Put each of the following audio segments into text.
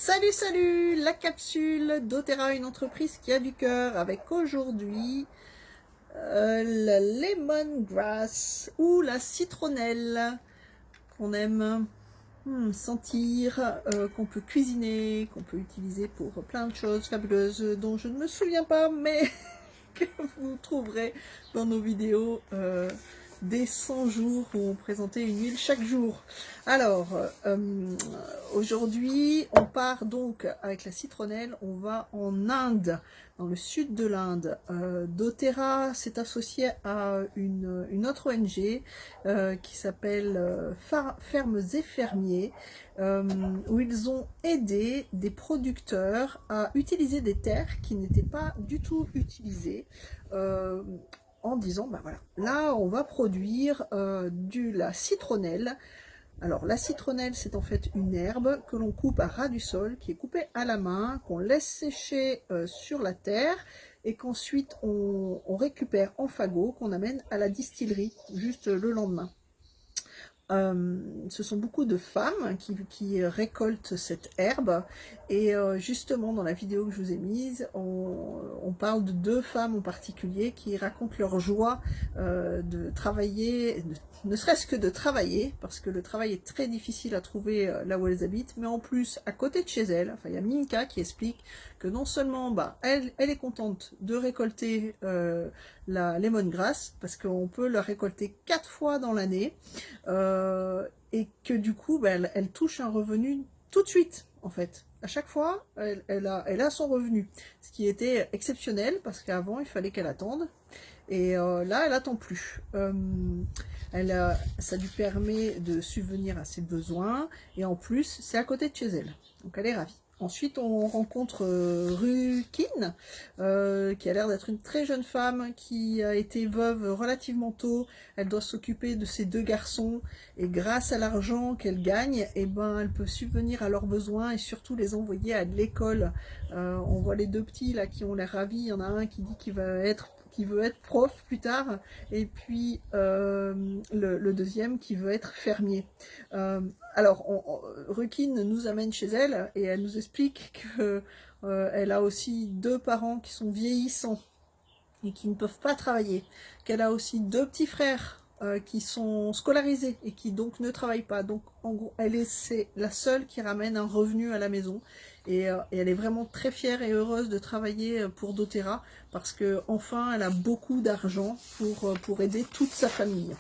Salut, salut, la capsule d'Otera, une entreprise qui a du cœur, avec aujourd'hui la lemongrass ou la citronnelle qu'on aime sentir, qu'on peut cuisiner, qu'on peut utiliser pour plein de choses fabuleuses dont je ne me souviens pas, mais que vous trouverez dans nos vidéos des 100 jours où on présentait une huile chaque jour. Alors, aujourd'hui, on part donc avec la citronnelle, on va en Inde, dans le sud de l'Inde. doTERRA s'est associé à une autre ONG qui s'appelle Fermes et Fermiers, où ils ont aidé des producteurs à utiliser des terres qui n'étaient pas du tout utilisées, en disant, ben voilà, là on va produire la citronnelle. Alors la citronnelle, c'est en fait une herbe que l'on coupe à ras du sol, qui est coupée à la main, qu'on laisse sécher sur la terre et qu'ensuite on récupère en fagot, qu'on amène à la distillerie juste le lendemain. Ce sont beaucoup de femmes qui récoltent cette herbe, et justement dans la vidéo que je vous ai mise, on parle de deux femmes en particulier qui racontent leur joie de travailler, ne serait-ce que de travailler, parce que le travail est très difficile à trouver là où elles habitent, mais en plus à côté de chez elles, enfin il y a Minka qui explique que non seulement elle est contente de récolter la lemongrass, parce qu'on peut la récolter 4 fois dans l'année, et que du coup elle touche un revenu tout de suite en fait. À chaque fois elle a son revenu, ce qui était exceptionnel parce qu'avant il fallait qu'elle attende, et là elle attend plus. Ça lui permet de subvenir à ses besoins, et en plus c'est à côté de chez elle, donc elle est ravie. Ensuite, on rencontre Rukin, qui a l'air d'être une très jeune femme qui a été veuve relativement tôt. Elle doit s'occuper de ses 2 garçons, et grâce à l'argent qu'elle gagne, eh ben, elle peut subvenir à leurs besoins et surtout les envoyer à l'école. On voit les 2 petits là qui ont l'air ravis. Il y en a un qui dit qu'il veut être prof plus tard, et puis le deuxième qui veut être fermier. Alors, Rukin nous amène chez elle et elle nous explique qu'elle a aussi 2 parents qui sont vieillissants et qui ne peuvent pas travailler, qu'elle a aussi 2 petits frères qui sont scolarisés et qui donc ne travaillent pas. Donc en gros, c'est la seule qui ramène un revenu à la maison, et elle est vraiment très fière et heureuse de travailler pour doTERRA parce que enfin elle a beaucoup d'argent pour aider toute sa famille.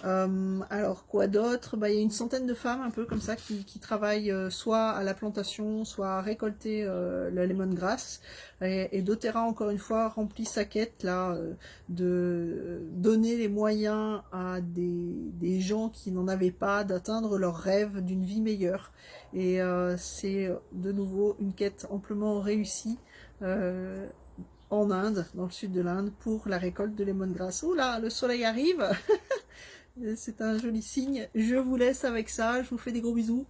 Alors quoi d'autre? Il y a une centaine de femmes un peu comme ça qui travaillent soit à la plantation, soit à récolter la lemongrass, et doTERRA encore une fois remplit sa quête là, de donner les moyens à des gens qui n'en avaient pas d'atteindre leur rêve d'une vie meilleure, et c'est de nouveau une quête amplement réussie en Inde, dans le sud de l'Inde, pour la récolte de lemongrass. Oula, le soleil arrive. C'est un joli signe. Je vous laisse avec ça. Je vous fais des gros bisous.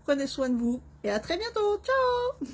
Prenez soin de vous et à très bientôt. Ciao!